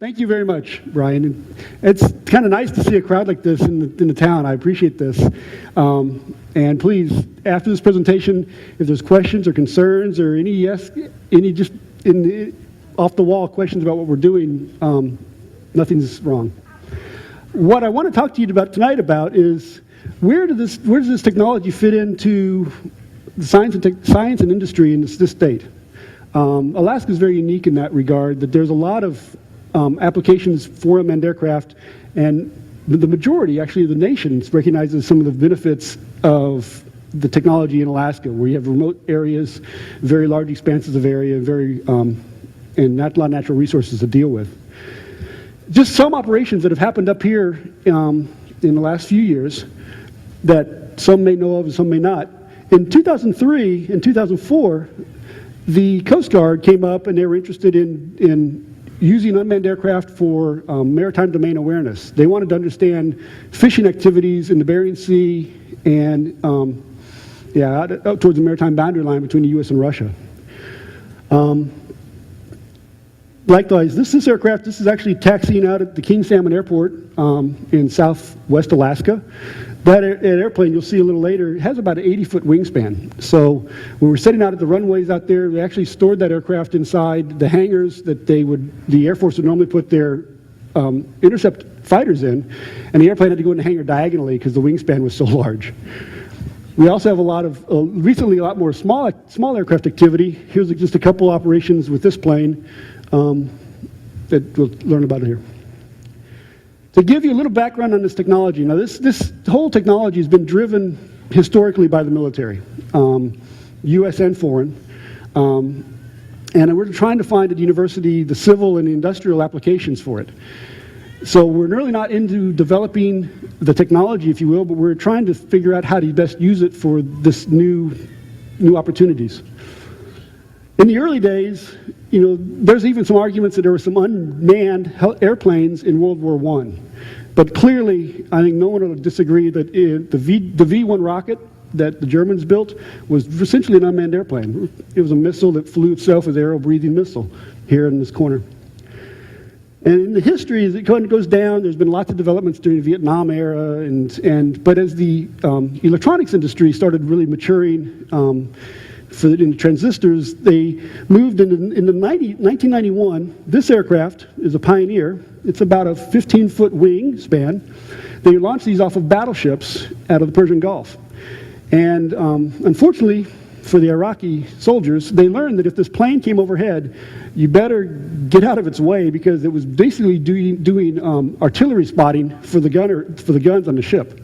Thank you very much, Brian. It's kind of nice to see a crowd like this in the town. I appreciate this. And please, after this presentation, if there's questions or concerns or any just off the wall questions about what we're doing, nothing's wrong. What I want to talk to you about tonight is where does this technology fit into the science and industry in this state? Alaska is very unique in that regard, that there's a lot of applications for unmanned aircraft, and the majority, actually, of the nation recognizes some of the benefits of the technology in Alaska, where you have remote areas, very large expanses of area, and not a lot of natural resources to deal with. Just some operations that have happened up here in the last few years that some may know of and some may not. In 2003 and 2004, the Coast Guard came up and they were interested in using unmanned aircraft for maritime domain awareness. They wanted to understand fishing activities in the Bering Sea and out towards the maritime boundary line between the U.S. and Russia. Likewise, this aircraft, this is actually taxiing out at the King Salmon Airport in southwest Alaska. That airplane, you'll see a little later, has about an 80-foot wingspan. So when we're setting out at the runways out there, they actually stored that aircraft inside the hangars that the Air Force would normally put their intercept fighters in, and the airplane had to go in the hangar diagonally because the wingspan was so large. We also have a lot of, recently a lot more small aircraft activity. Here's just a couple operations with this plane that we'll learn about here. To give you a little background on this technology, now this whole technology has been driven historically by the military, U.S. and foreign, and we're trying to find at the university the civil and the industrial applications for it. So we're really not into developing the technology, if you will, but we're trying to figure out how to best use it for this new opportunities. In the early days, there's even some arguments that there were some unmanned airplanes in World War I. But clearly, I think no one will disagree that the V-1 rocket that the Germans built was essentially an unmanned airplane. It was a missile that flew itself as an aero-breathing missile here in this corner. And in the history, as it goes down, there's been lots of developments during the Vietnam era, but as the electronics industry started really maturing, in the transistors, they moved in 1991. This aircraft is a Pioneer. It's about a 15-foot wingspan. They launched these off of battleships out of the Persian Gulf. And unfortunately for the Iraqi soldiers, they learned that if this plane came overhead, you better get out of its way because it was basically doing artillery spotting for the guns on the ship.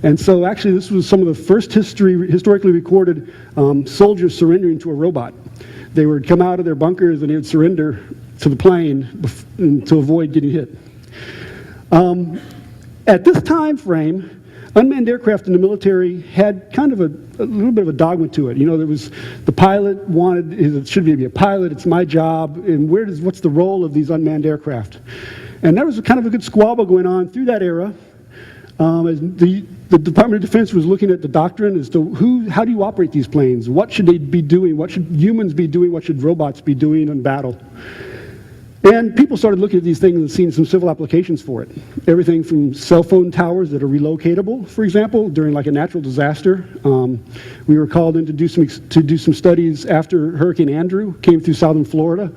And so actually this was some of the first historically recorded soldiers surrendering to a robot. They would come out of their bunkers and they would surrender to the plane to avoid getting hit. At this time frame, unmanned aircraft in the military had kind of a little bit of a dogma to it. There was the pilot wanted, it should be a pilot, it's my job, and what's the role of these unmanned aircraft? And there was kind of a good squabble going on through that era. As the Department of Defense was looking at the doctrine as to how do you operate these planes? What should they be doing? What should humans be doing? What should robots be doing in battle? And people started looking at these things and seeing some civil applications for it. Everything from cell phone towers that are relocatable, for example, during like a natural disaster. We were called in to do some studies after Hurricane Andrew came through southern Florida.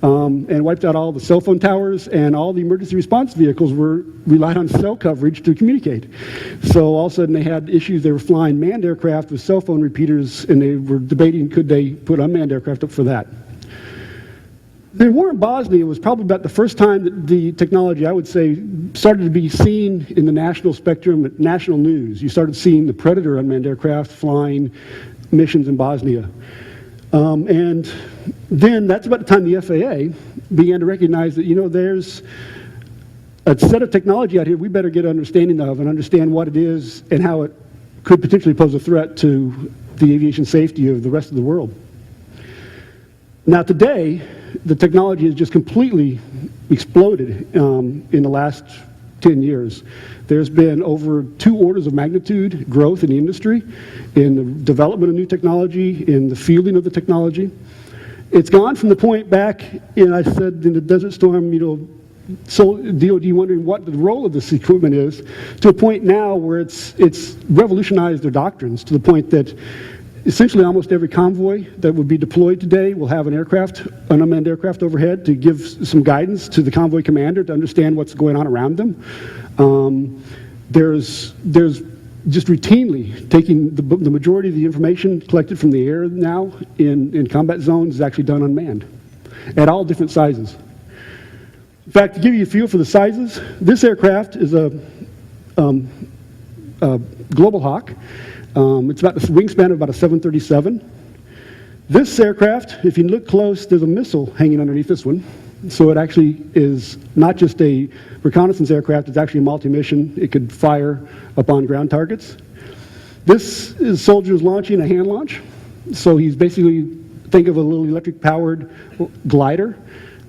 And wiped out all the cell phone towers, and all the emergency response vehicles relied on cell coverage to communicate. So all of a sudden they had issues. They were flying manned aircraft with cell phone repeaters, and they were debating could they put unmanned aircraft up for that. The war in Bosnia was probably about the first time that the technology, I would say, started to be seen in the national spectrum, at national news. You started seeing the Predator unmanned aircraft flying missions in Bosnia. And then that's about the time the FAA began to recognize that, there's a set of technology out here we better get an understanding of and understand what it is and how it could potentially pose a threat to the aviation safety of the rest of the world. Now today, the technology has just completely exploded in the last 10 years. There's been over 2 orders of magnitude growth in the industry, in the development of new technology, in the fielding of the technology. It's gone from the point back, I said in the Desert Storm, So DoD wondering what the role of this equipment is, to a point now where it's revolutionized their doctrines to the point that essentially almost every convoy that would be deployed today will have an aircraft, an unmanned aircraft overhead to give some guidance to the convoy commander to understand what's going on around them. There's just routinely taking the majority of the information collected from the air now in combat zones is actually done unmanned at all different sizes. In fact, to give you a feel for the sizes, this aircraft is a Global Hawk. It's about the wingspan of about a 737. This aircraft, if you look close, there's a missile hanging underneath this one. So it actually is not just a reconnaissance aircraft, it's actually a multi-mission. It could fire upon ground targets. This is soldiers launching a hand launch. So he's basically, think of a little electric powered glider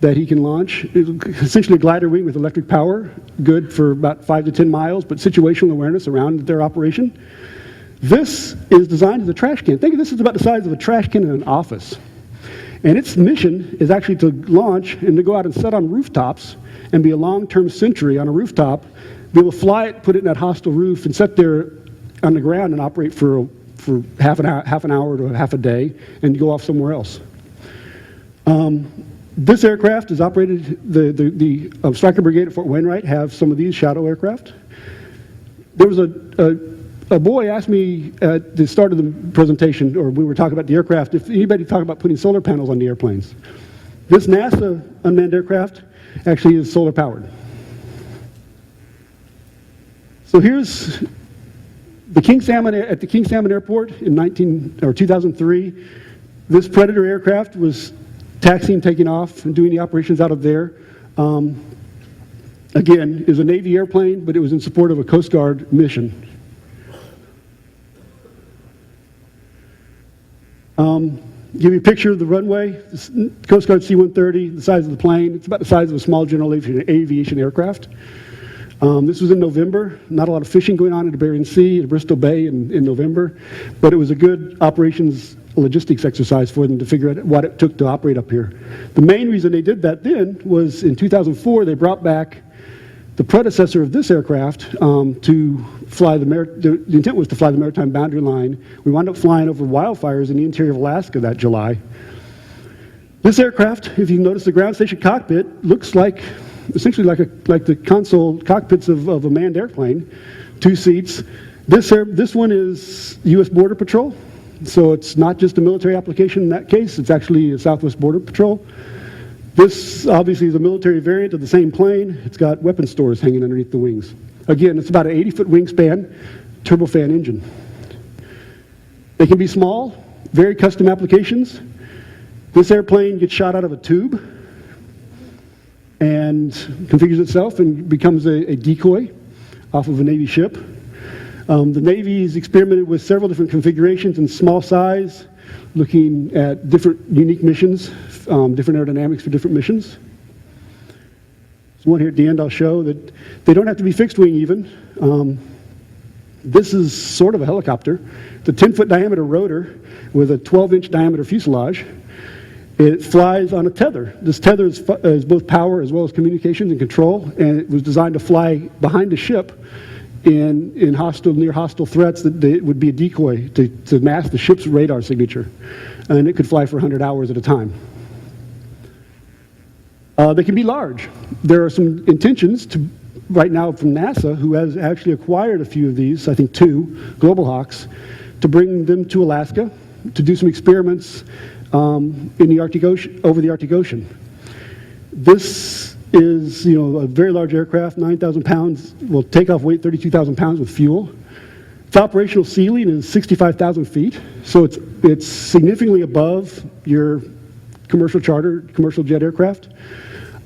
that he can launch. Essentially a glider wing with electric power, good for about 5 to 10 miles, but situational awareness around their operation. This is designed as a trash can. Think of this as about the size of a trash can in an office. And its mission is actually to launch and to go out and set on rooftops and be a long-term sentry on a rooftop, be able to fly it, put it in that hostile roof, and sit there on the ground and operate for half an hour to half a day and go off somewhere else. This aircraft is operated, the Stryker Brigade at Fort Wainwright have some of these shadow aircraft. There was a boy asked me at the start of the presentation, or we were talking about the aircraft, if anybody talked about putting solar panels on the airplanes. This NASA unmanned aircraft actually is solar powered. So here's the King Salmon at the King Salmon Airport in 2003. This Predator aircraft was taxiing, taking off, and doing the operations out of there. Again, is a Navy airplane, but it was in support of a Coast Guard mission. Give you a picture of the runway. This Coast Guard C-130, the size of the plane. It's about the size of a small general aviation aircraft. This was in November. Not a lot of fishing going on in the Bering Sea, at Bristol Bay in November, but it was a good operations logistics exercise for them to figure out what it took to operate up here. The main reason they did that then was in 2004 they brought back the predecessor of this aircraft to fly the intent was to fly the maritime boundary line. We wound up flying over wildfires in the interior of Alaska that July. This aircraft, if you notice the ground station cockpit, looks like essentially like the console cockpits of a manned airplane, 2 seats. This one is U.S. Border Patrol. So it's not just a military application in that case, it's actually a Southwest Border Patrol. This obviously is a military variant of the same plane. It's got weapon stores hanging underneath the wings. Again, it's about an 80-foot wingspan, turbofan engine. They can be small, very custom applications. This airplane gets shot out of a tube and configures itself and becomes a decoy off of a Navy ship. The Navy's experimented with several different configurations in small size, looking at different unique missions, different aerodynamics for different missions. There's one here at the end I'll show that they don't have to be fixed wing even. This is sort of a helicopter. It's a 10-foot diameter rotor with a 12-inch diameter fuselage. It flies on a tether. This tether is both power as well as communications and control, and it was designed to fly behind the ship in near hostile threats that it would be a decoy to mask the ship's radar signature. And it could fly for 100 hours at a time. They can be large. There are some intentions right now from NASA, who has actually acquired a few of these, I think 2, Global Hawks, to bring them to Alaska to do some experiments in the Arctic Ocean, over the Arctic Ocean. This is, a very large aircraft, 9,000 pounds, will take off weight 32,000 pounds with fuel. Its operational ceiling is 65,000 feet, so it's significantly above your commercial jet aircraft.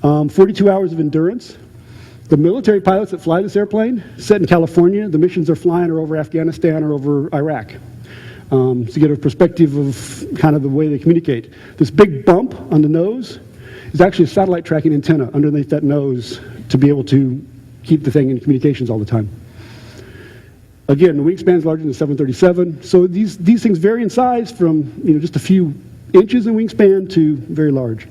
42 hours of endurance. The military pilots that fly this airplane, set in California, the missions they're flying are over Afghanistan or over Iraq. To get a perspective of kind of the way they communicate. This big bump on the nose is actually a satellite tracking antenna underneath that nose to be able to keep the thing in communications all the time. Again, the wingspan is larger than the 737, so these things vary in size from just a few inches in wingspan to very large.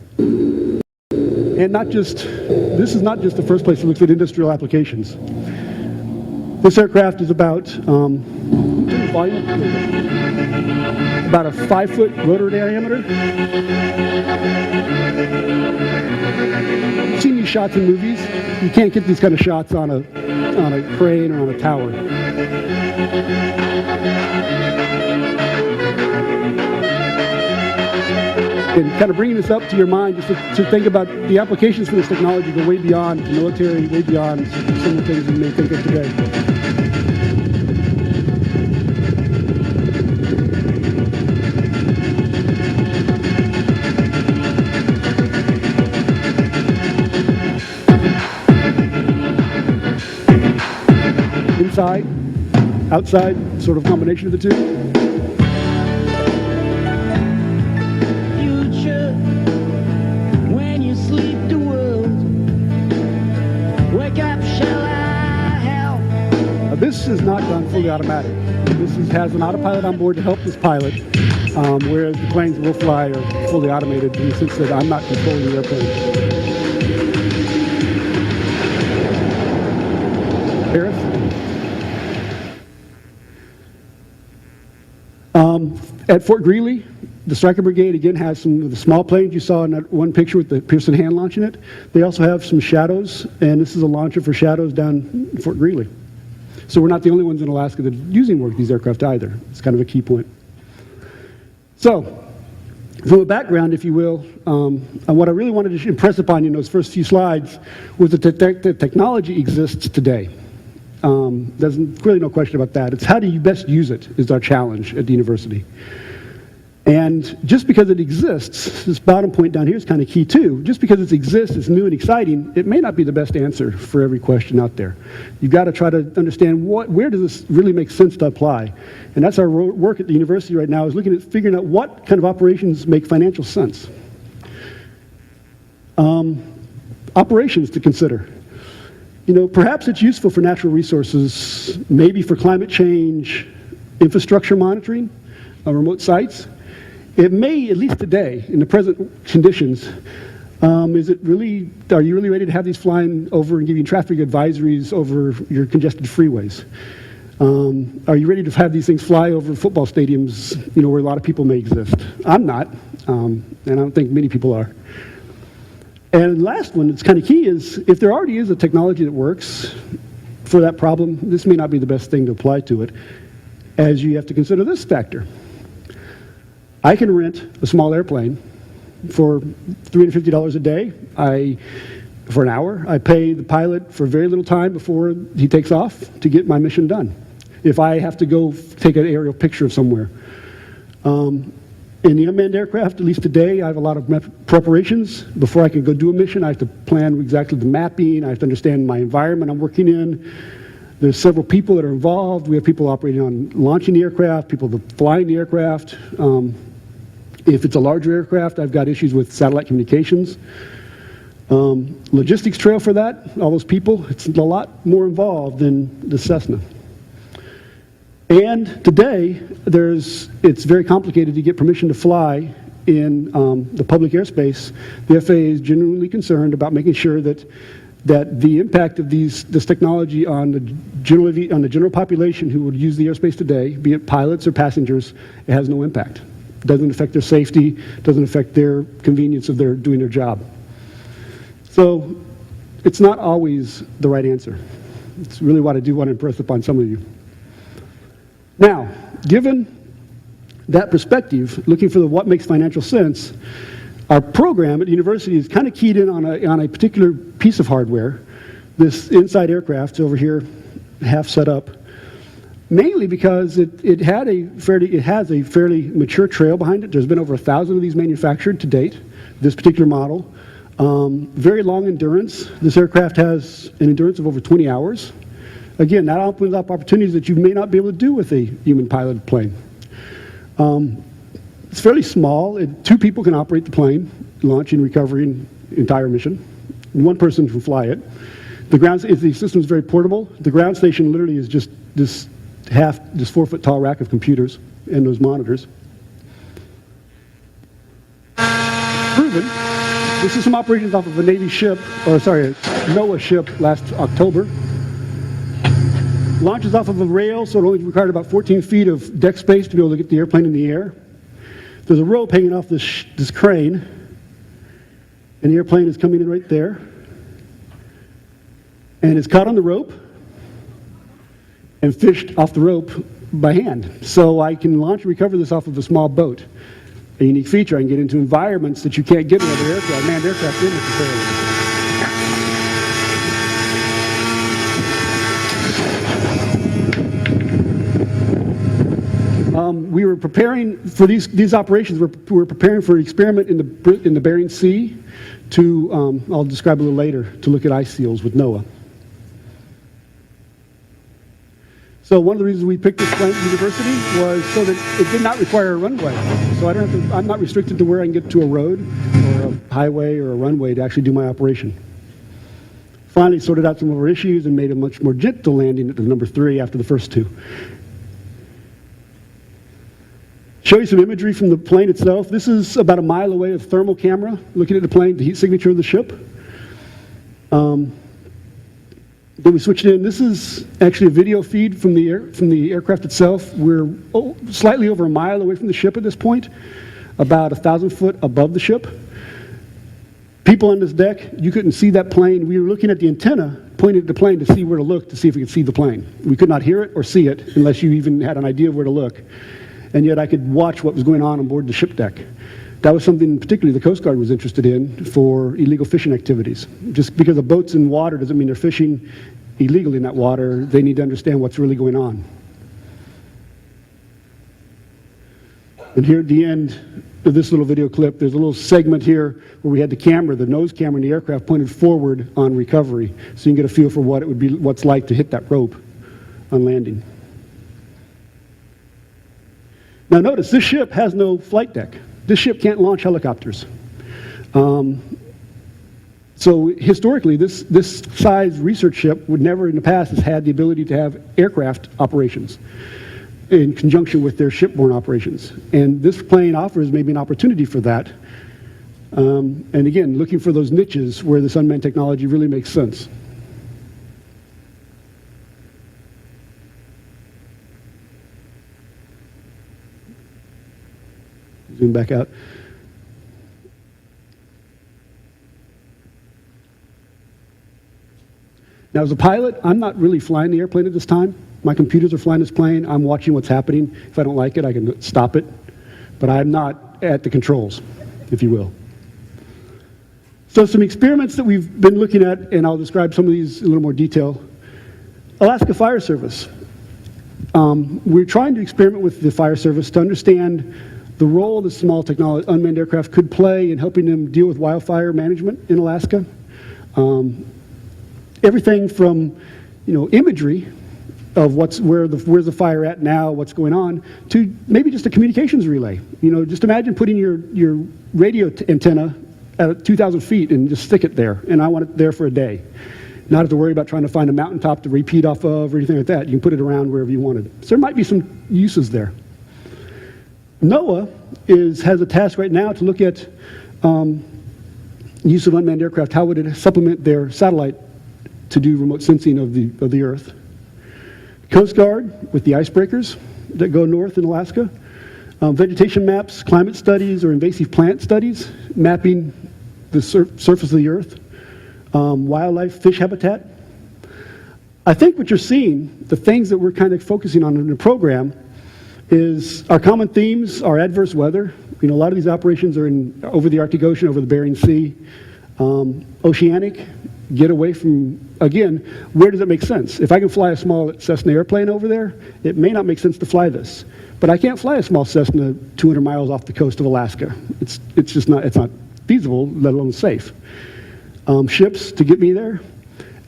And this is not just the first place it looks at industrial applications. This aircraft is about, volume, about a 5-foot rotor diameter. You've seen these shots in movies. You can't get these kind of shots on a crane or on a tower. And kind of bringing this up to your mind, just to think about the applications for this technology go way beyond the military, way beyond some of the things you may think of today. Inside, outside, sort of combination of the two. This is not done fully automatic. Has an autopilot on board to help this pilot, whereas the planes will fly are fully automated in the sense that I'm not controlling the airplane. Harris? At Fort Greely, the Stryker Brigade again has some of the small planes you saw in that one picture with the Pearson hand launching it. They also have some Shadows, and this is a launcher for Shadows down in Fort Greely. So we're not the only ones in Alaska that are using these aircraft either. It's kind of a key point. So, from a background, if you will, and what I really wanted to impress upon you in those first few slides was that the technology exists today. There's really no question about that. It's how do you best use it is our challenge at the university. And just because it exists, this bottom point down here is kind of key too. Just because it exists, it's new and exciting, it may not be the best answer for every question out there. You've got to try to understand where does this really make sense to apply. And that's our work at the university right now, is looking at figuring out what kind of operations make financial sense. Operations to consider. You know, perhaps it's useful for natural resources, maybe for climate change, infrastructure monitoring, remote sites. It may, at least today, in the present conditions, are you really ready to have these flying over and giving traffic advisories over your congested freeways? Are you ready to have these things fly over football stadiums, you know, where a lot of people may exist? I'm not, and I don't think many people are. And the last one that's kind of key is, if there already is a technology that works for that problem, this may not be the best thing to apply to it, as you have to consider this factor. I can rent a small airplane for $350 a day. For an hour. I pay the pilot for very little time before he takes off to get my mission done. If I have to go take an aerial picture of somewhere. In the unmanned aircraft, at least today, I have a lot of preparations. Before I can go do a mission, I have to plan exactly the mapping. I have to understand my environment I'm working in. There's several people that are involved. We have people operating on launching the aircraft, people flying the aircraft. If it's a larger aircraft, I've got issues with satellite communications. Logistics trail for that, all those people, it's a lot more involved than the Cessna. And today, it's very complicated to get permission to fly in the public airspace. The FAA is genuinely concerned about making sure that the impact of this technology on the general population who would use the airspace today, be it pilots or passengers, it has no impact. It doesn't affect their safety, doesn't affect their convenience of doing their job. So it's not always the right answer. It's really what I do want to impress upon some of you. Now, given that perspective, looking for what makes financial sense, our program at the university is kind of keyed in on a particular piece of hardware. This inside aircraft over here, half set up, mainly because it has a fairly mature trail behind it. There's been over 1,000 of these manufactured to date, this particular model. Very long endurance. This aircraft has an endurance of over 20 hours. Again, that opens up opportunities that you may not be able to do with a human-piloted plane. It's fairly small. 2 people can operate the plane, launch and recovery and entire mission. And 1 person can fly it. The system is very portable. The ground station literally is just this 4-foot tall rack of computers and those monitors. Proven. This is some operations off of a Navy ship, or sorry, a NOAA ship last October. Launches off of a rail, so it only required about 14 feet of deck space to be able to get the airplane in the air. There's a rope hanging off this crane, and the airplane is coming in right there. And it's caught on the rope and fished off the rope by hand. So I can launch and recover this off of a small boat. A unique feature, I can get into environments that you can't get in other aircraft, manned aircraft in necessarily. We were preparing for these operations. We were preparing for an experiment in the Bering Sea to, I'll describe a little later, to look at ice seals with NOAA. So one of the reasons we picked this plant university was so that it did not require a runway. So I don't have to, I'm not restricted to where I can get to a road or a highway or a runway to actually do my operation. Finally sorted out some of our issues and made a much more gentle landing at the number 3 after the first 2. Show you some imagery from the plane itself. This is about a mile away of thermal camera looking at the plane, the heat signature of the ship. Then we switched in. This is actually a video feed from the aircraft itself. We're slightly over a mile away from the ship at this point, about 1,000 foot above the ship. People on this deck, you couldn't see that plane. We were looking at the antenna, pointed at the plane to see where to look, to see if we could see the plane. We could not hear it or see it unless you even had an idea of where to look. And yet I could watch what was going on board the ship deck. That was something particularly the Coast Guard was interested in for illegal fishing activities. Just because a boat's in water doesn't mean they're fishing illegally in that water. They need to understand what's really going on. And here at the end of this little video clip, there's a little segment here where we had the camera, the nose camera in the aircraft pointed forward on recovery, so you can get a feel for what it would be, what's like to hit that rope on landing. Now notice, this ship has no flight deck. This ship can't launch helicopters. So historically, this size research ship would never in the past has had the ability to have aircraft operations in conjunction with their shipborne operations. And this plane offers maybe an opportunity for that. And again, looking for those niches where this unmanned technology really makes sense. Zoom back out. Now, as a pilot, I'm not really flying the airplane at this time. My computers are flying this plane. I'm watching what's happening. If I don't like it, I can stop it. But I'm not at the controls, if you will. So some experiments that we've been looking at, and I'll describe some of these in a little more detail. Alaska Fire Service. We're trying to experiment with the Fire Service to understand the role the small technology, unmanned aircraft could play in helping them deal with wildfire management in Alaska. Everything from, imagery of where's the fire at now, what's going on, to maybe just a communications relay. Just imagine putting your radio antenna at 2,000 feet and just stick it there, and I want it there for a day. Not have to worry about trying to find a mountaintop to repeat off of or anything like that. You can put it around wherever you wanted. So there might be some uses there. NOAA has a task right now to look at use of unmanned aircraft. How would it supplement their satellite to do remote sensing of the Earth? Coast Guard with the icebreakers that go north in Alaska. Vegetation maps, climate studies, or invasive plant studies, mapping the surface of the Earth. Wildlife, fish habitat. I think what you're seeing, the things that we're kind of focusing on in the program, is our common themes are adverse weather. A lot of these operations are over the Arctic Ocean, over the Bering Sea. Oceanic, get away from, again, where does it make sense? If I can fly a small Cessna airplane over there, it may not make sense to fly this. But I can't fly a small Cessna 200 miles off the coast of Alaska. It's just not, it's not feasible, let alone safe. Ships to get me there.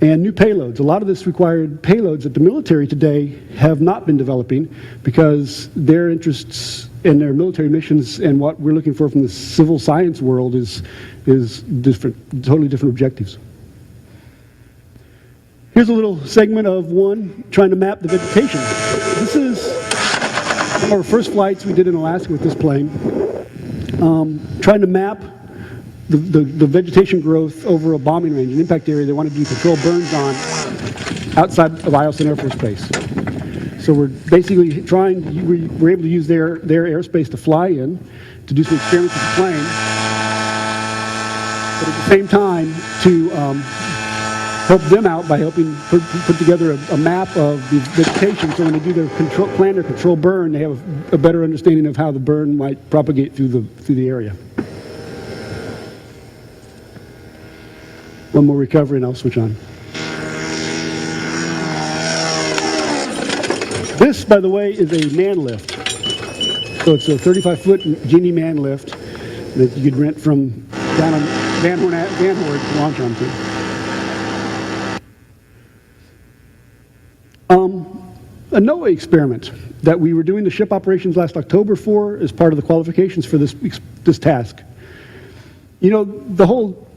And new payloads. A lot of this required payloads that the military today have not been developing because their interests in their military missions and what we're looking for from the civil science world is different, totally different objectives. Here's a little segment of one trying to map the vegetation. This is one of our first flights we did in Alaska with this plane, trying to map the vegetation growth over a bombing range, an impact area they want to do controlled burns on outside of Eielson Air Force Base. So we're basically we're able to use their airspace to fly in, to do some experiments with the plane, but at the same time to help them out by helping put together a map of the vegetation, so when they do their plan their control burn, they have a better understanding of how the burn might propagate through the area. One more recovery and I'll switch on. This, by the way, is a man lift. So it's a 35-foot Genie man lift that you could rent from down on Van Horn to launch onto. A NOAA experiment that we were doing the ship operations last October for as part of the qualifications for this task. You know, the whole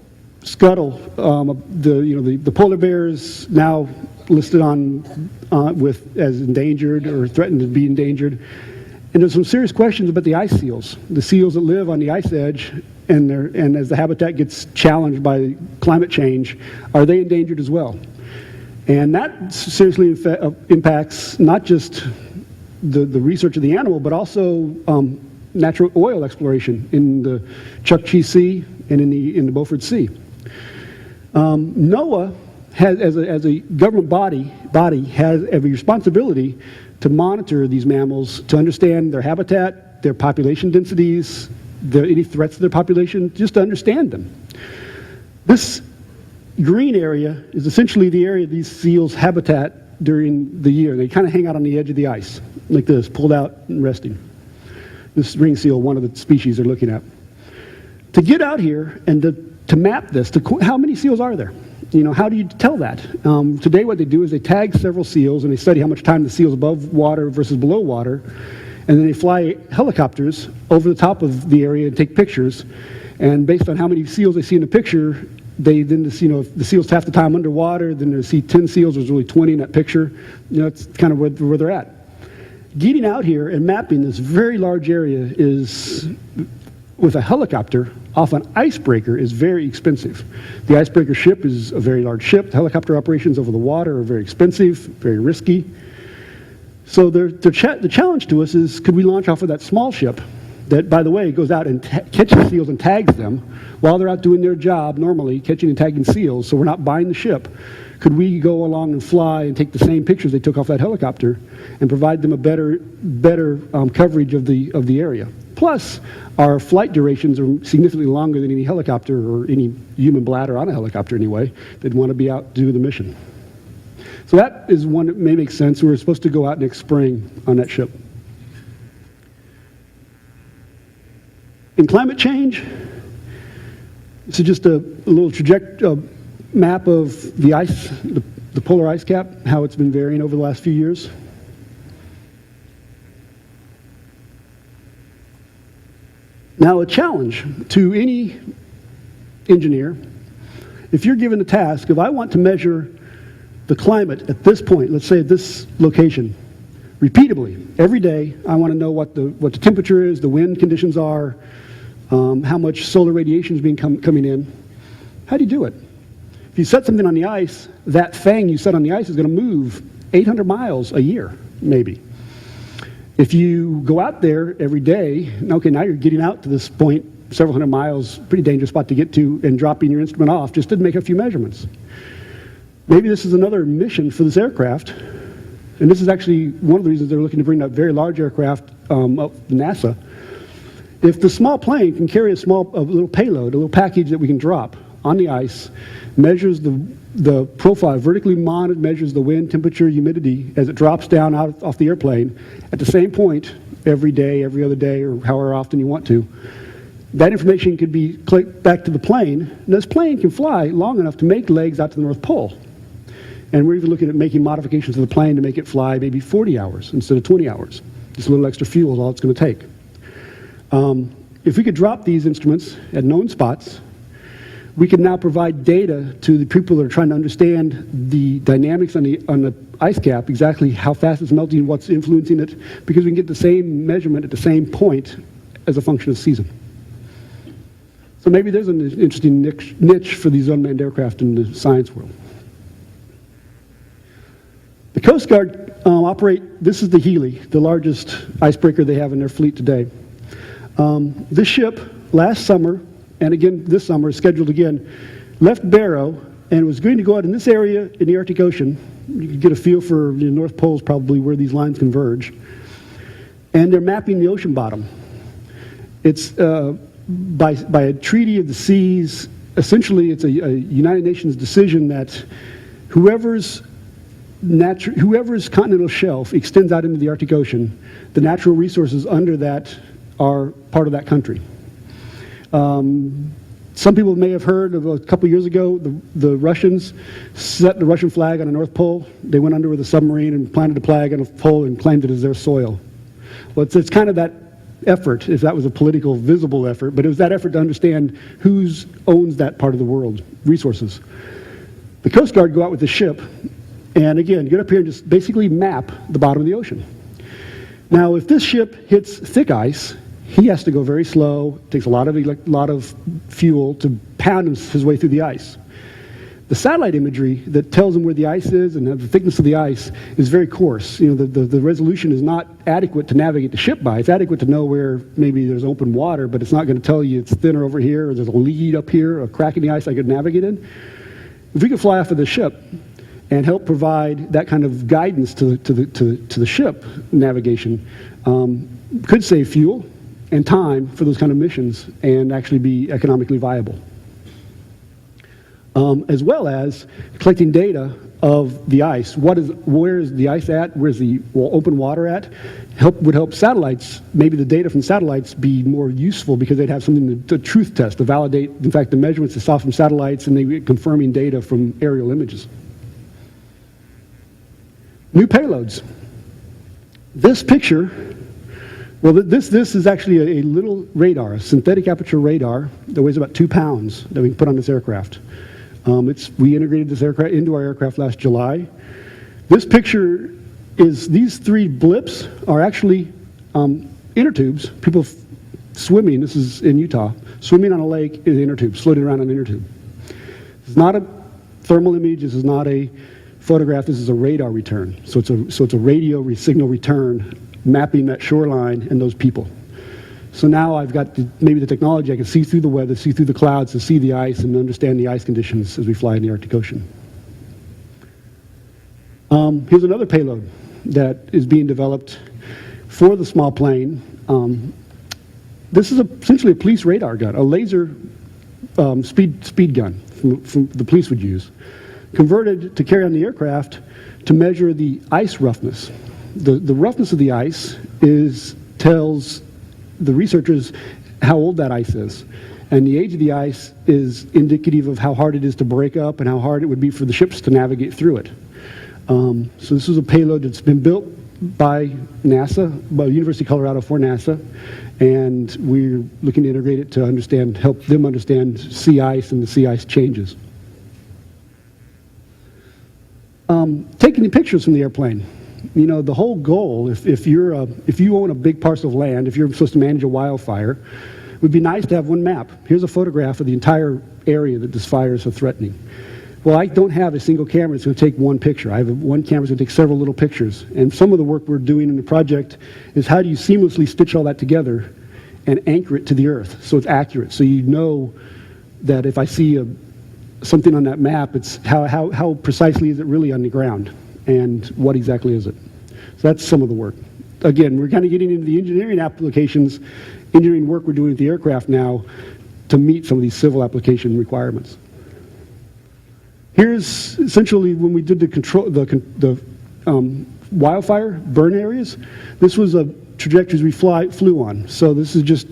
scuttle, the polar bears now listed on as endangered or threatened to be endangered, and there's some serious questions about the ice seals, the seals that live on the ice edge, and as the habitat gets challenged by climate change, are they endangered as well? And that seriously impacts not just the research of the animal, but also natural oil exploration in the Chukchi Sea and in the Beaufort Sea. NOAA has, as a government body, has a responsibility to monitor these mammals, to understand their habitat, their population densities, any threats to their population, just to understand them. This green area is essentially the area of these seals' habitat during the year. They kind of hang out on the edge of the ice, like this, pulled out and resting. This ring seal, one of the species they're looking at. To get out here and to map this, how many seals are there? You know, how do you tell that? Today what they do is they tag several seals and they study how much time the seal's above water versus below water, and then they fly helicopters over the top of the area and take pictures, and based on how many seals they see in the picture, they then, if the seal's half the time underwater, then they see 10 seals, there's really 20 in that picture. You know, it's kind of where they're at. Getting out here and mapping this very large area is, with a helicopter off an icebreaker, is very expensive. The icebreaker ship is a very large ship. The helicopter operations over the water are very expensive, very risky. So the challenge to us is, could we launch off of that small ship that, by the way, goes out and catches seals and tags them while they're out doing their job, normally catching and tagging seals, so we're not buying the ship? Could we go along and fly and take the same pictures they took off that helicopter and provide them a better coverage of the area? Plus, our flight durations are significantly longer than any helicopter or any human bladder on a helicopter anyway. They'd want to be out to do the mission. So that is one that may make sense. We're supposed to go out next spring on that ship. In climate change, this is just a little map of the ice, the polar ice cap, how it's been varying over the last few years. Now, a challenge to any engineer, if you're given the task, if I want to measure the climate at this point, let's say at this location, repeatedly, every day, I want to know what the temperature is, the wind conditions are, how much solar radiation is coming in. How do you do it? If you set something on the ice, that thing you set on the ice is going to move 800 miles a year, maybe. If you go out there every day, okay, now you're getting out to this point, several hundred miles, pretty dangerous spot to get to, and dropping your instrument off just to make a few measurements. Maybe this is another mission for this aircraft, and this is actually one of the reasons they're looking to bring that very large aircraft up to NASA. If the small plane can carry a little payload, a little package that we can drop on the ice, measures the profile, vertically monitored, measures the wind, temperature, humidity as it drops down off the airplane at the same point every day, every other day, or however often you want to. That information could be clicked back to the plane, and this plane can fly long enough to make legs out to the North Pole. And we're even looking at making modifications to the plane to make it fly maybe 40 hours instead of 20 hours. Just a little extra fuel is all it's going to take. If we could drop these instruments at known spots, we can now provide data to the people that are trying to understand the dynamics on the ice cap, exactly how fast it's melting, what's influencing it, because we can get the same measurement at the same point as a function of season. So maybe there's an interesting niche for these unmanned aircraft in the science world. The Coast Guard this is the Healy, the largest icebreaker they have in their fleet today. This ship, last summer, and again this summer, is scheduled again, left Barrow and was going to go out in this area in the Arctic Ocean. You can get a feel for the North Pole is probably where these lines converge. And they're mapping the ocean bottom. It's by a treaty of the seas, essentially it's a United Nations decision that whoever's continental shelf extends out into the Arctic Ocean, the natural resources under that are part of that country. Some people may have heard of a couple years ago, the Russians set the Russian flag on the North Pole. They went under with a submarine and planted a flag on a pole and claimed it as their soil. Well, it's kind of that effort, if that was a political, visible effort, but it was that effort to understand who owns that part of the world, resources. The Coast Guard go out with the ship, and again, get up here and just basically map the bottom of the ocean. Now, if this ship hits thick ice, he has to go very slow, takes a lot of fuel to pound his way through the ice. The satellite imagery that tells him where the ice is and the thickness of the ice is very coarse. You know, the resolution is not adequate to navigate the ship by. It's adequate to know where maybe there's open water, but it's not going to tell you it's thinner over here or there's a lead up here, a crack in the ice I could navigate in. If we could fly off of the ship and help provide that kind of guidance to the ship navigation, could save fuel and time for those kind of missions and actually be economically viable. As well as collecting data of the ice. Where is the ice at? Where's the open water at? Would help satellites, maybe the data from satellites be more useful because they'd have something to truth test, to validate, in fact, the measurements they saw from satellites and they were confirming data from aerial images. New payloads. This picture, well, this is actually a little radar, a synthetic aperture radar that weighs about 2 pounds that we can put on this aircraft. We integrated this aircraft into our aircraft last July. This picture is, these 3 blips are actually inner tubes. People swimming, this is in Utah, swimming on a lake in inner tubes, floating around on an inner tube. It's not a thermal image, this is not a photograph, this is a radar return. So it's a radio signal return mapping that shoreline and those people. So now I've got maybe the technology, I can see through the weather, see through the clouds, to see the ice and understand the ice conditions as we fly in the Arctic Ocean. Here's another payload that is being developed for the small plane. This is essentially a police radar gun, a laser speed gun from the police would use, converted to carry on the aircraft to measure the ice roughness. The roughness of the ice tells the researchers how old that ice is. And the age of the ice is indicative of how hard it is to break up and how hard it would be for the ships to navigate through it. So this is a payload that's been built by NASA, by University of Colorado for NASA, and we're looking to integrate it to help them understand sea ice and the sea ice changes. Taking the pictures from the airplane. You know, the whole goal, if you own a big parcel of land, if you're supposed to manage a wildfire, it would be nice to have one map. Here's a photograph of the entire area that this fire is so threatening. Well, I don't have a single camera that's going to take one picture. I have one camera that's going to take several little pictures. And some of the work we're doing in the project is how do you seamlessly stitch all that together and anchor it to the earth so it's accurate. So you know that if I see something on that map, it's how precisely is it really on the ground? And what exactly is it? So that's some of the work. Again, we're kind of getting into the engineering applications, engineering work we're doing with the aircraft now to meet some of these civil application requirements. Here's essentially when we did the wildfire burn areas. This was a trajectories we flew on. So this is just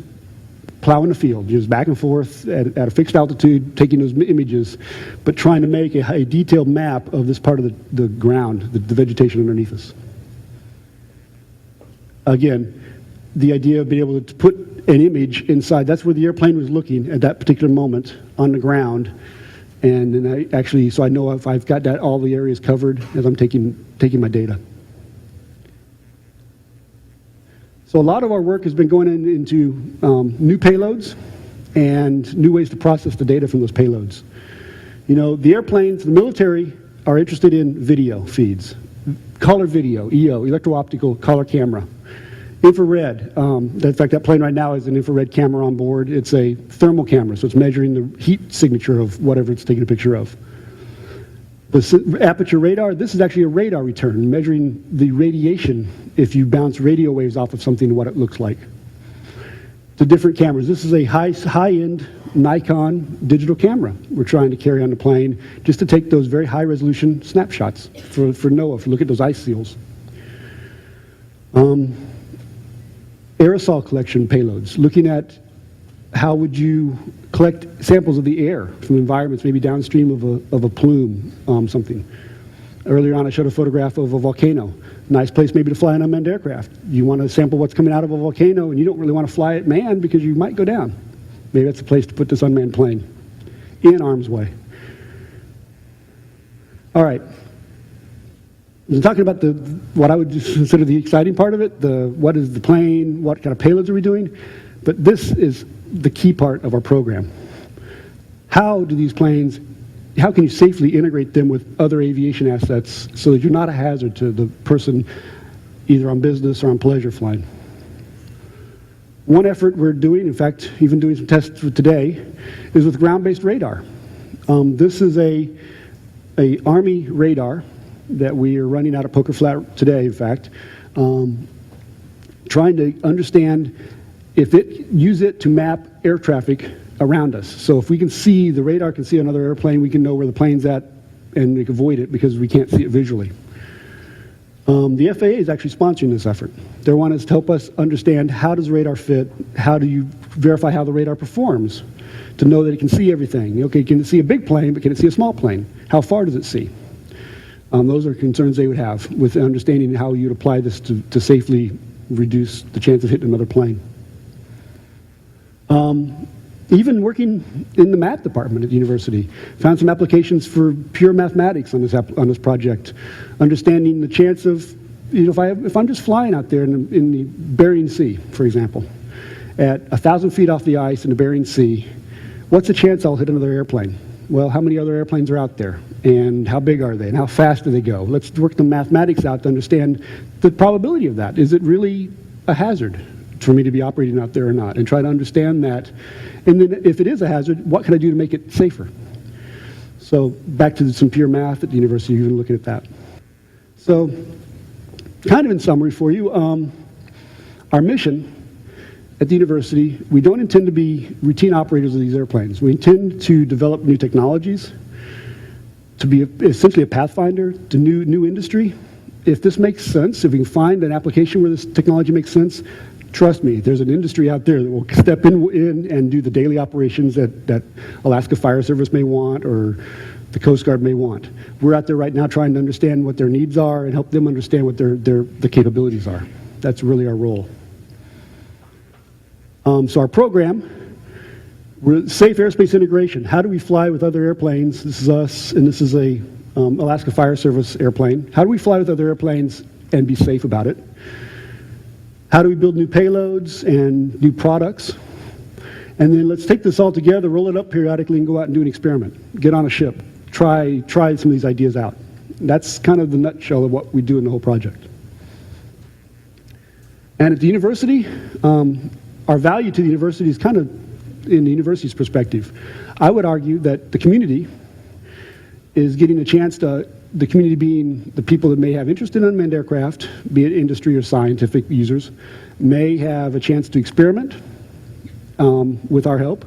plowing the field, just back and forth at a fixed altitude, taking those images, but trying to make a detailed map of this part of the ground, the vegetation underneath us. Again, the idea of being able to put an image inside, that's where the airplane was looking at that particular moment on the ground. And then so I know if I've got all the areas covered as I'm taking my data. So a lot of our work has been going into new payloads, and new ways to process the data from those payloads. You know, the airplanes, the military are interested in video feeds, color video, EO, electro-optical color camera, infrared. In fact, that plane right now has an infrared camera on board. It's a thermal camera, so it's measuring the heat signature of whatever it's taking a picture of. The aperture radar, this is actually a radar return, measuring the radiation if you bounce radio waves off of something and what it looks like. The different cameras. This is a high-end Nikon digital camera we're trying to carry on the plane just to take those very high-resolution snapshots for NOAA, to look at those ice seals. Aerosol collection payloads, looking at how would you collect samples of the air from environments maybe downstream of a plume, something. Earlier on I showed a photograph of a volcano. Nice place maybe to fly an unmanned aircraft. You want to sample what's coming out of a volcano and you don't really want to fly it manned because you might go down. Maybe that's the place to put this unmanned plane, in harm's way. All right. I'm talking about what I would consider the exciting part of it, what is the plane, what kind of payloads are we doing, but this is the key part of our program. How do these planes, how can you safely integrate them with other aviation assets so that you're not a hazard to the person either on business or on pleasure flying? One effort we're doing, in fact, even doing some tests for today, is with ground-based radar. This is a Army radar that we are running out of Poker Flat today, in fact, trying to understand use it to map air traffic around us. So if we can see, the radar can see another airplane, we can know where the plane's at and we can avoid it because we can't see it visually. The FAA is actually sponsoring this effort. They want us to help us understand how does radar fit, how do you verify how the radar performs, to know that it can see everything. Okay, can it see a big plane, but can it see a small plane? How far does it see? Those are concerns they would have with understanding how you'd apply this to safely reduce the chance of hitting another plane. Even working in the math department at the university, found some applications for pure mathematics on this project. Understanding the chance of, you know, if I'm just flying out there in the Bering Sea, for example, at 1,000 feet off the ice in the Bering Sea, what's the chance I'll hit another airplane? Well, how many other airplanes are out there? And how big are they? And how fast do they go? Let's work the mathematics out to understand the probability of that. Is it really a hazard for me to be operating out there or not? And try to understand that. And then if it is a hazard, what can I do to make it safer? So back to some pure math at the university, even looking at that. So kind of in summary for you, our mission at the university, we don't intend to be routine operators of these airplanes. We intend to develop new technologies, to be essentially a pathfinder to new industry. If this makes sense, if we can find an application where this technology makes sense, trust me, there's an industry out there that will step in and do the daily operations that Alaska Fire Service may want or the Coast Guard may want. We're out there right now trying to understand what their needs are and help them understand what the capabilities are. That's really our role. So our program, we're safe airspace integration. How do we fly with other airplanes? This is us, and this is a Alaska Fire Service airplane. How do we fly with other airplanes and be safe about it? How do we build new payloads and new products? And then let's take this all together, roll it up periodically, and go out and do an experiment. Get on a ship. Try some of these ideas out. That's kind of the nutshell of what we do in the whole project. And at the university, our value to the university is kind of in the university's perspective. I would argue that the community is getting a chance to, the community being the people that may have interest in unmanned aircraft, be it industry or scientific users, may have a chance to experiment with our help.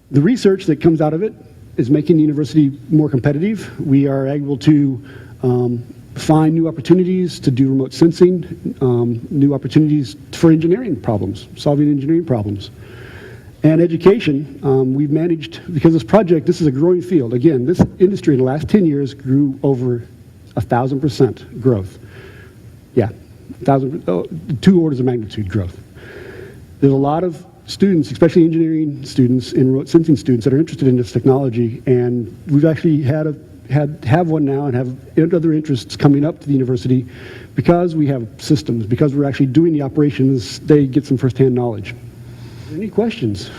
The research that comes out of it is making the university more competitive. We are able to find new opportunities to do remote sensing, new opportunities for engineering problems, solving engineering problems. And education, we've managed, because this project, this is a growing field. Again, this industry in the last 10 years grew over 1,000% growth. Yeah, 2 orders of magnitude growth. There's a lot of students, especially engineering students and remote sensing students, that are interested in this technology, and we've actually have one now and have other interests coming up to the university because we have systems, because we're actually doing the operations, they get some firsthand knowledge. Any questions?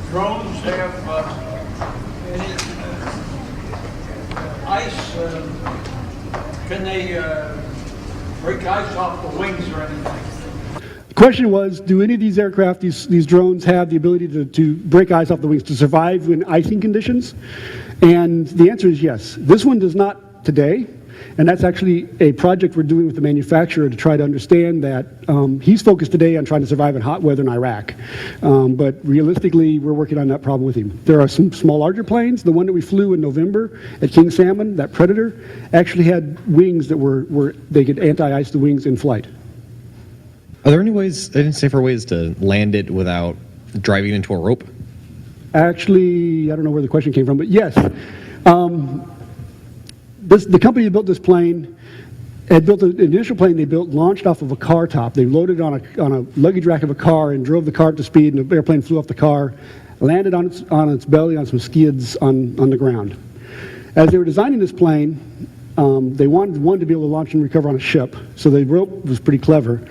drones have any ice? Can they break ice off the wings or anything? The question was, do any of these aircraft, these drones, have the ability to break ice off the wings, to survive in icing conditions? And the answer is yes. This one does not today, and that's actually a project we're doing with the manufacturer to try to understand that. He's focused today on trying to survive in hot weather in Iraq, but realistically, we're working on that problem with him. There are some small, larger planes. The one that we flew in November at King Salmon, that Predator, actually had wings that were they could anti-ice the wings in flight. Are there any safer ways to land it without driving into a rope? Actually, I don't know where the question came from, but yes. The company that built this plane had built an initial plane they built, launched off of a car top. They loaded on a luggage rack of a car and drove the car up to speed, and the airplane flew off the car, landed on its belly on some skids on the ground. As they were designing this plane, they wanted to be able to launch and recover on a ship, so the rope was pretty clever.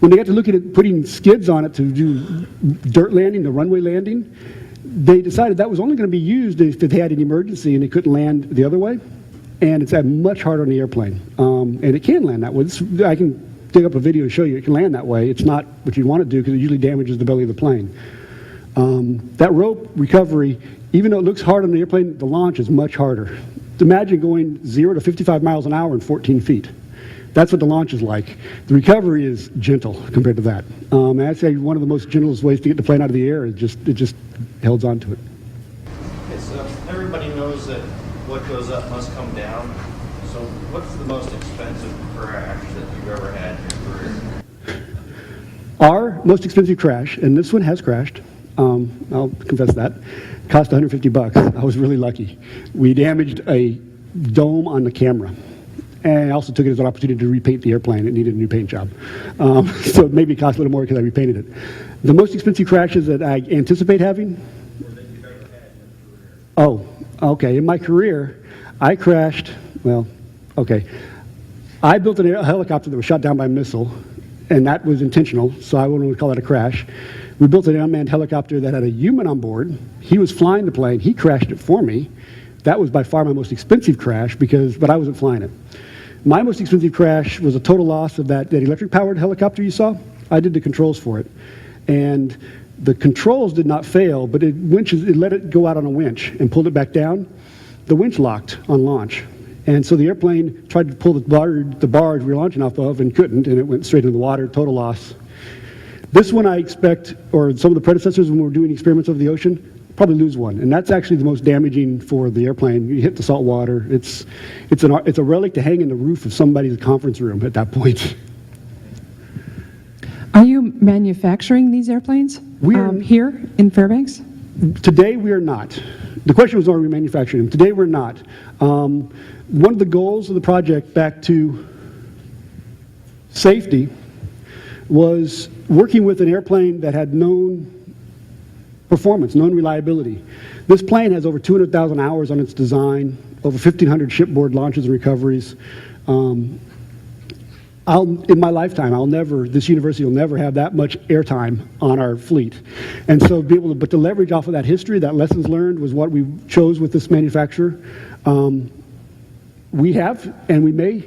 When they got to looking at putting skids on it to do dirt landing, the runway landing, they decided that was only going to be used if they had an emergency and they couldn't land the other way. And it's much harder on the airplane. And it can land that way. I can dig up a video and show you it can land that way. It's not what you want to do because it usually damages the belly of the plane. That rope recovery, even though it looks hard on the airplane, the launch is much harder. Imagine going 0 to 55 miles an hour in 14 feet. That's what the launch is like. The recovery is gentle compared to that. I'd say one of the most gentlest ways to get the plane out of the air is it just holds on to it. Okay, so everybody knows that what goes up must come down. So what's the most expensive crash that you've ever had in your career? Our most expensive crash, and this one has crashed, I'll confess that, cost $150. I was really lucky. We damaged a dome on the camera. And I also took it as an opportunity to repaint the airplane. It needed a new paint job. So maybe it cost a little more because I repainted it. The most expensive crashes that I anticipate having? Or that you've ever had in your career? Oh, okay. In my career, I crashed, I built a helicopter that was shot down by a missile, and that was intentional, so I wouldn't call that a crash. We built an unmanned helicopter that had a human on board. He was flying the plane. He crashed it for me. That was by far my most expensive crash, but I wasn't flying it. My most expensive crash was a total loss of that electric-powered helicopter you saw. I did the controls for it. And the controls did not fail, but it let it go out on a winch and pulled it back down. The winch locked on launch. And so the airplane tried to pull the barge we were launching off of and couldn't, and it went straight into the water, total loss. This one I expect, or some of the predecessors when we were doing experiments over the ocean, probably lose one, and that's actually the most damaging for the airplane. You hit the salt water. It's a relic to hang in the roof of somebody's conference room at that point. Are you manufacturing these airplanes here in Fairbanks? Today we are not. The question was, are we manufacturing them? Today we're not. One of the goals of the project, back to safety, was working with an airplane that had known performance, known reliability. This plane has over 200,000 hours on its design, over 1,500 shipboard launches and recoveries. In my lifetime, this university will never have that much airtime on our fleet. And so to leverage off of that history, that lessons learned was what we chose with this manufacturer. We have, and we may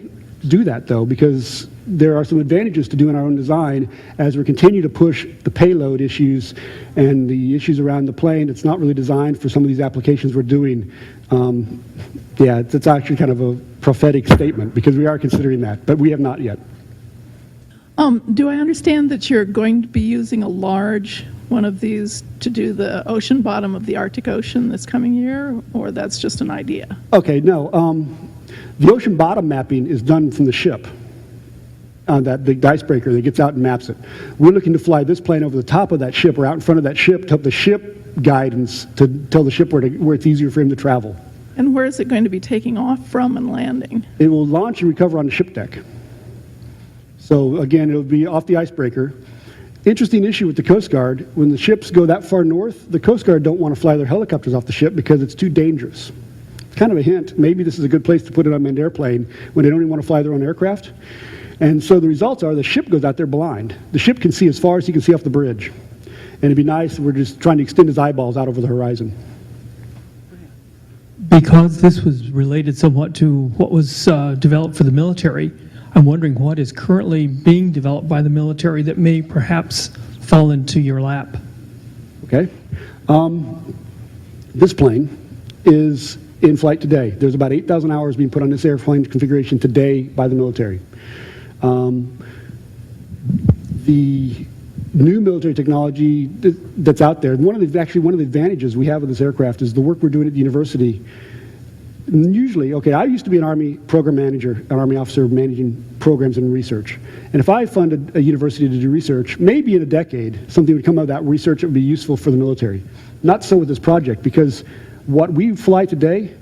do that though, because there are some advantages to doing our own design as we continue to push the payload issues and the issues around the plane. It's not really designed for some of these applications we're doing. It's actually kind of a prophetic statement because we are considering that, but we have not yet. Do I understand that you're going to be using a large one of these to do the ocean bottom of the Arctic Ocean this coming year, or that's just an idea? Okay, no. The ocean bottom mapping is done from the ship. That big icebreaker that gets out and maps it. We're looking to fly this plane over the top of that ship or out in front of that ship to help the ship guidance to tell the ship where it's easier for him to travel. And where is it going to be taking off from and landing? It will launch and recover on the ship deck. So again, it'll be off the icebreaker. Interesting issue with the Coast Guard. When the ships go that far north, the Coast Guard don't want to fly their helicopters off the ship because it's too dangerous. It's kind of a hint. Maybe this is a good place to put an unmanned airplane when they don't even want to fly their own aircraft. And so the results are the ship goes out there blind. The ship can see as far as he can see off the bridge. And it'd be nice, we're just trying to extend his eyeballs out over the horizon. Because this was related somewhat to what was developed for the military, I'm wondering what is currently being developed by the military that may perhaps fall into your lap. Okay? This plane is in flight today. There's about 8,000 hours being put on this airplane configuration today by the military. The new military technology that's out there, one of the advantages we have of this aircraft is the work we're doing at the university. Usually, okay, I used to be an Army program manager, an Army officer managing programs and research. And if I funded a university to do research, maybe in a decade, something would come out of that research that would be useful for the military. Not so with this project, because what we fly today,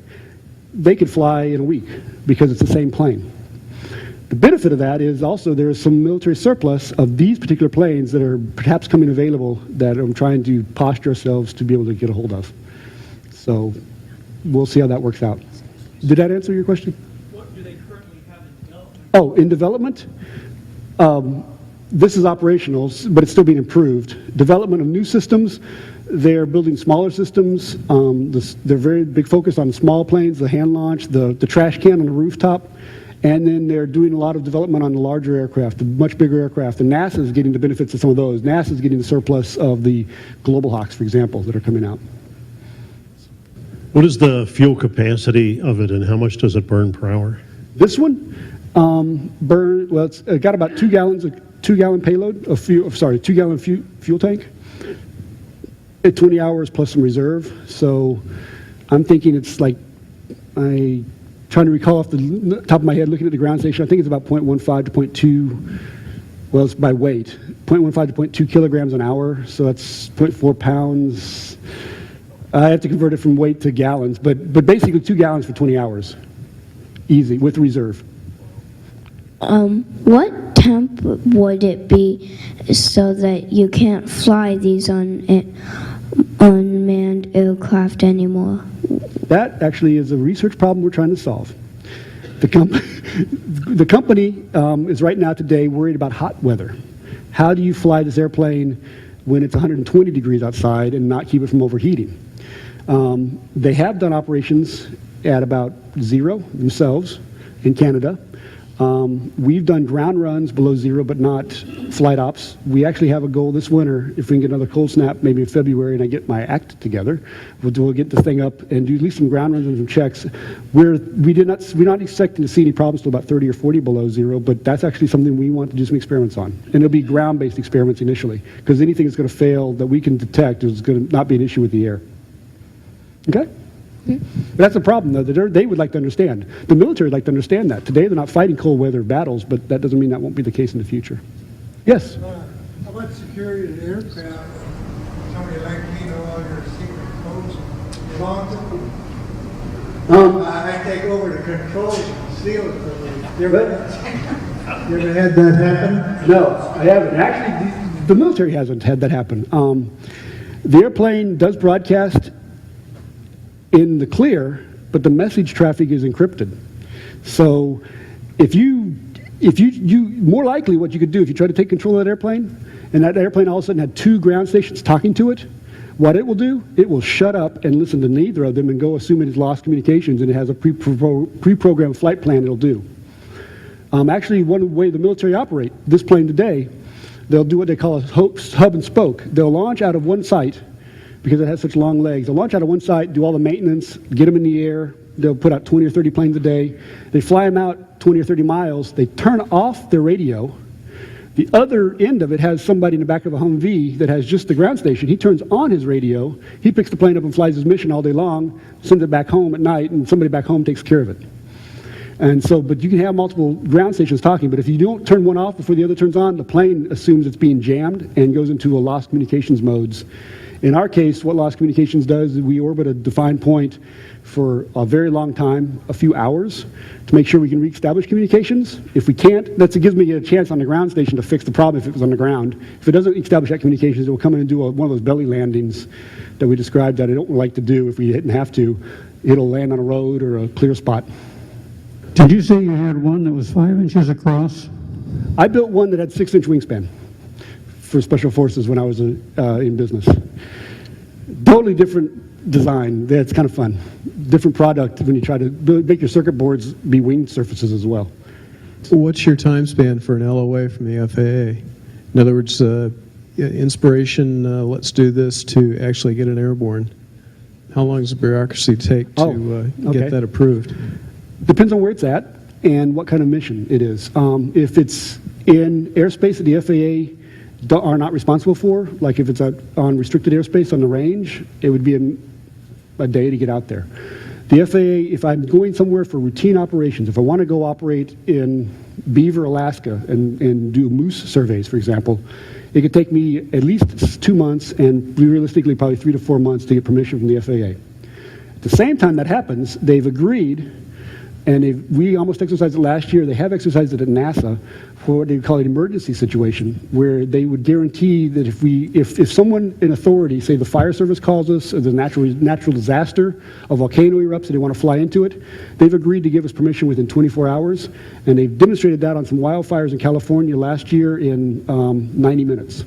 they could fly in a week, because it's the same plane. The benefit of that is also there is some military surplus of these particular planes that are perhaps coming available that I'm trying to posture ourselves to be able to get a hold of. So we'll see how that works out. Did that answer your question? What do they currently have in development? Oh, in development? This is operational, but it's still being improved. Development of new systems, they're building smaller systems. They're very big focus on small planes, the hand launch, the trash can on the rooftop. And then they're doing a lot of development on the larger aircraft, the much bigger aircraft. And NASA is getting the benefits of some of those. NASA is getting the surplus of the Global Hawks, for example, that are coming out. What is the fuel capacity of it, and how much does it burn per hour? This one it's got about 2 gallons, a 2-gallon payload of fuel. Sorry, 2-gallon fuel tank. At 20 hours plus some reserve. So I'm thinking it's like trying to recall off the top of my head, looking at the ground station, I think it's about 0.15 to 0.2, well, it's by weight, 0.15 to 0.2 kilograms an hour, so that's 0.4 pounds. I have to convert it from weight to gallons, but basically 2 gallons for 20 hours, easy, with reserve. What temp would it be so that you can't fly these unmanned aircraft anymore? That actually is a research problem we're trying to solve. The company is right now today worried about hot weather. How do you fly this airplane when it's 120 degrees outside and not keep it from overheating? They have done operations at about 0 themselves in Canada. We've done ground runs below 0, but not flight ops. We actually have a goal this winter, if we can get another cold snap, maybe in February, and I get my act together, we'll get this thing up and do at least some ground runs and some checks. We're not expecting to see any problems till about 30 or 40 below 0, but that's actually something we want to do some experiments on. And it'll be ground-based experiments initially, because anything that's going to fail that we can detect is going to not be an issue with the air. Okay? But that's a problem, though, that they would like to understand. The military would like to understand that. Today, they're not fighting cold weather battles, but that doesn't mean that won't be the case in the future. Yes? How about security of the aircraft? Somebody like me know all your secret codes belong to? I take over the controls and seal it for me. You ever had that happen? No, I haven't. Actually, the military hasn't had that happen. The airplane does broadcast in the clear, but the message traffic is encrypted. So if you more likely what you could do if you try to take control of that airplane, and that airplane all of a sudden had 2 ground stations talking to it, what it will do, it will shut up and listen to neither of them and go assume it has lost communications, and it has a pre-programmed flight plan it'll do. Actually, one way the military operate this plane today, they'll do what they call a hub and spoke. They'll launch out of one site, because it has such long legs. They'll launch out of one site, do all the maintenance, get them in the air. They'll put out 20 or 30 planes a day. They fly them out 20 or 30 miles. They turn off their radio. The other end of it has somebody in the back of a Humvee that has just the ground station. He turns on his radio. He picks the plane up and flies his mission all day long, sends it back home at night, and somebody back home takes care of it. And so, but you can have multiple ground stations talking, but if you don't turn one off before the other turns on, the plane assumes it's being jammed and goes into a lost communications modes. In our case, what lost communications does is we orbit a defined point for a very long time, a few hours, to make sure we can reestablish communications. If we can't, that gives me a chance on the ground station to fix the problem if it was on the ground. If it doesn't establish that communications, it will come in and do one of those belly landings that we described that I don't like to do if we didn't have to. It'll land on a road or a clear spot. Did you say you had one that was 5 inches across? I built one that had 6-inch wingspan. for Special Forces when I was in business. Totally different design. That's kind of fun. Different product when you try to make your circuit boards be winged surfaces as well. What's your time span for an LOA from the FAA? In other words, inspiration, let's do this, to actually get an airborne. How long does the bureaucracy take to get that approved? Depends on where it's at and what kind of mission it is. If it's in airspace that the FAA are not responsible for, like if it's on restricted airspace on the range, it would be a day to get out there. The FAA, if I'm going somewhere for routine operations, if I want to go operate in Beaver, Alaska, and do moose surveys, for example, it could take me at least 2 months and realistically probably 3 to 4 months to get permission from the FAA. At the same time that happens, they've agreed, and we almost exercised it last year, they have exercised it at NASA for what they call an emergency situation, where they would guarantee that if someone in authority, say the fire service calls us, or there's a natural disaster, a volcano erupts and they want to fly into it, they've agreed to give us permission within 24 hours, and they've demonstrated that on some wildfires in California last year in 90 minutes.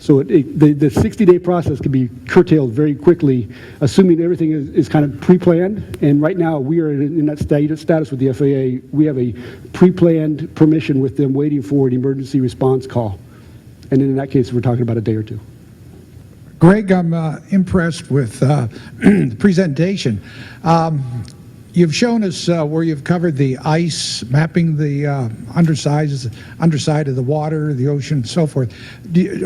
So the 60-day process can be curtailed very quickly, assuming everything is kind of pre-planned. And right now, we are in that status with the FAA. We have a pre-planned permission with them waiting for an emergency response call. And in that case, we're talking about a day or two. Greg, I'm impressed with the presentation. You've shown us where you've covered the ice, mapping the underside of the water, the ocean, and so forth.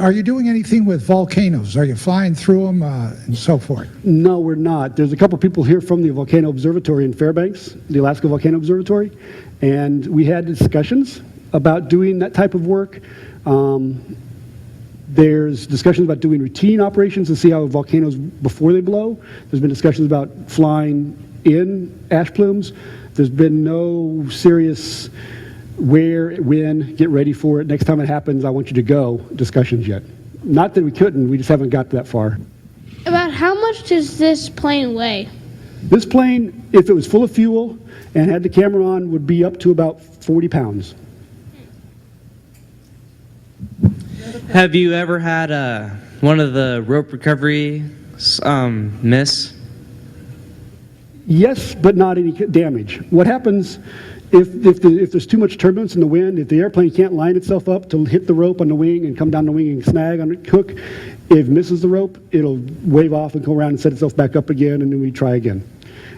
Are you doing anything with volcanoes? Are you flying through them and so forth? No, we're not. There's a couple people here from the Volcano Observatory in Fairbanks, the Alaska Volcano Observatory, and we had discussions about doing that type of work. There's discussions about doing routine operations to see how volcanoes before they blow. There's been discussions about flying in ash plumes. There's been no serious where, when, get ready for it, next time it happens, I want you to go discussions yet. Not that we couldn't, we just haven't got that far. About how much does this plane weigh? This plane, if it was full of fuel and had the camera on, would be up to about 40 pounds. Have you ever had one of the rope recovery miss? Yes, but not any damage. What happens if there's too much turbulence in the wind, if the airplane can't line itself up to hit the rope on the wing and come down the wing and snag on the hook, if it misses the rope, it'll wave off and go around and set itself back up again, and then we try again.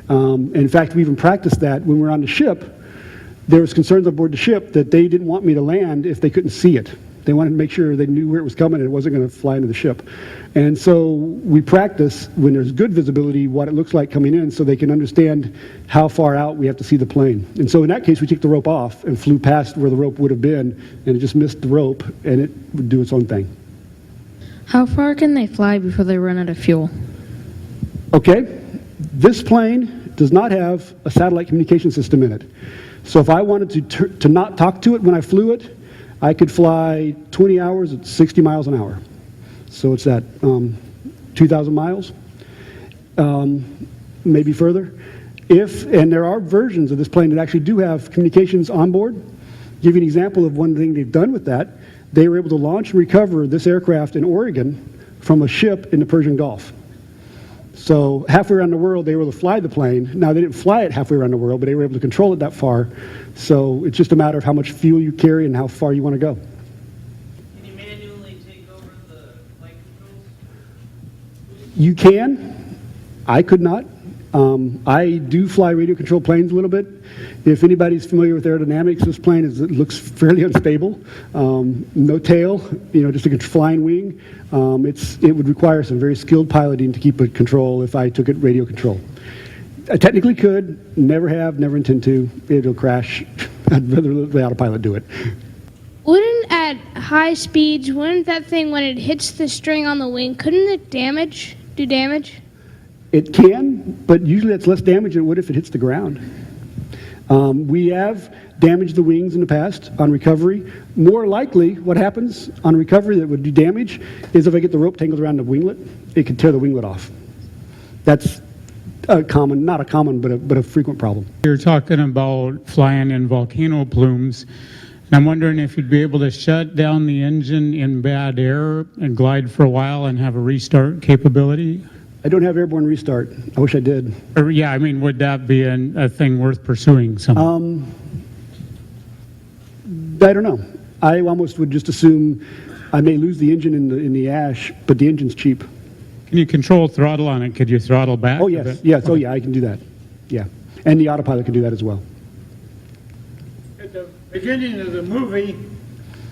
In fact, we even practiced that when we were on the ship. There was concerns on board the ship that they didn't want me to land if they couldn't see it. They wanted to make sure they knew where it was coming and it wasn't going to fly into the ship. And so we practice, when there's good visibility, what it looks like coming in so they can understand how far out we have to see the plane. And so in that case, we took the rope off and flew past where the rope would have been, and it just missed the rope, and it would do its own thing. How far can they fly before they run out of fuel? Okay, this plane does not have a satellite communication system in it. So if I wanted to not talk to it when I flew it, I could fly 20 hours at 60 miles an hour. So it's that 2,000 miles, maybe further. And there are versions of this plane that actually do have communications on board. Give you an example of one thing they've done with that. They were able to launch and recover this aircraft in Oregon from a ship in the Persian Gulf. So halfway around the world, they were able to fly the plane. Now, they didn't fly it halfway around the world, but they were able to control it that far. So it's just a matter of how much fuel you carry and how far you want to go. Can you manually take over the flight controls? You can. I could not. I do fly radio-controlled planes a little bit. If anybody's familiar with aerodynamics, this plane it looks fairly unstable. No tail, just a flying wing. It would require some very skilled piloting to keep it control if I took it radio control. I technically could, never have, never intend to. It'll crash. I'd rather let the autopilot do it. Wouldn't at high speeds, wouldn't that thing, when it hits the string on the wing, couldn't it do damage? It can, but usually that's less damage than it would if it hits the ground. We have damaged the wings in the past on recovery. More likely, what happens on recovery that would do damage is if I get the rope tangled around the winglet, it could tear the winglet off. That's not a common, but a frequent problem. You're talking about flying in volcano plumes. I'm wondering if you'd be able to shut down the engine in bad air and glide for a while and have a restart capability? I don't have airborne restart. I wish I did. Or, yeah, I mean, would that be a thing worth pursuing? I don't know. I almost would just assume I may lose the engine in the ash, but the engine's cheap. Can you control throttle on it? Could you throttle back? Oh, with yes. it? Yes. Oh, yeah, I can do that. Yeah. And the autopilot can do that as well. At the beginning of the movie,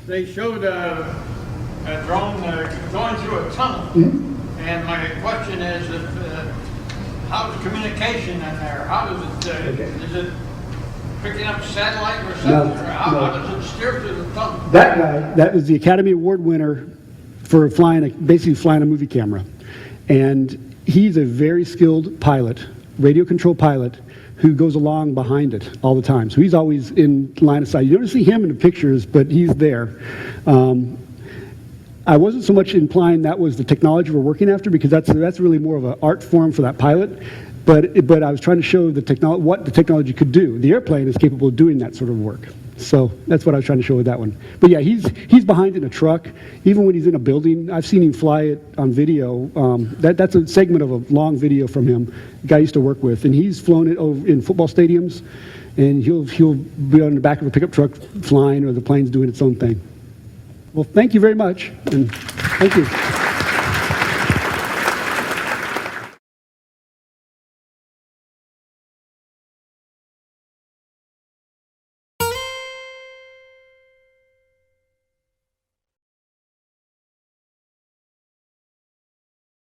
they showed a drone going through a tunnel. And my question is, how's communication in there? How does it, is it picking up satellite or something? Or how does it steer through the tunnel? That guy, that was the Academy Award winner for basically flying a movie camera. And he's a very skilled pilot, radio control pilot, who goes along behind it all the time. So he's always in line of sight. You don't see him in the pictures, but he's there. I wasn't so much implying that was the technology we're working after, because that's really more of an art form for that pilot. But I was trying to show what the technology could do. The airplane is capable of doing that sort of work. So that's what I was trying to show with that one. But yeah, he's behind in a truck. Even when he's in a building, I've seen him fly it on video. That's a segment of a long video from him. A guy I used to work with, and he's flown it over in football stadiums, and he'll be on the back of a pickup truck flying, or the plane's doing its own thing. Well, thank you very much, and thank you.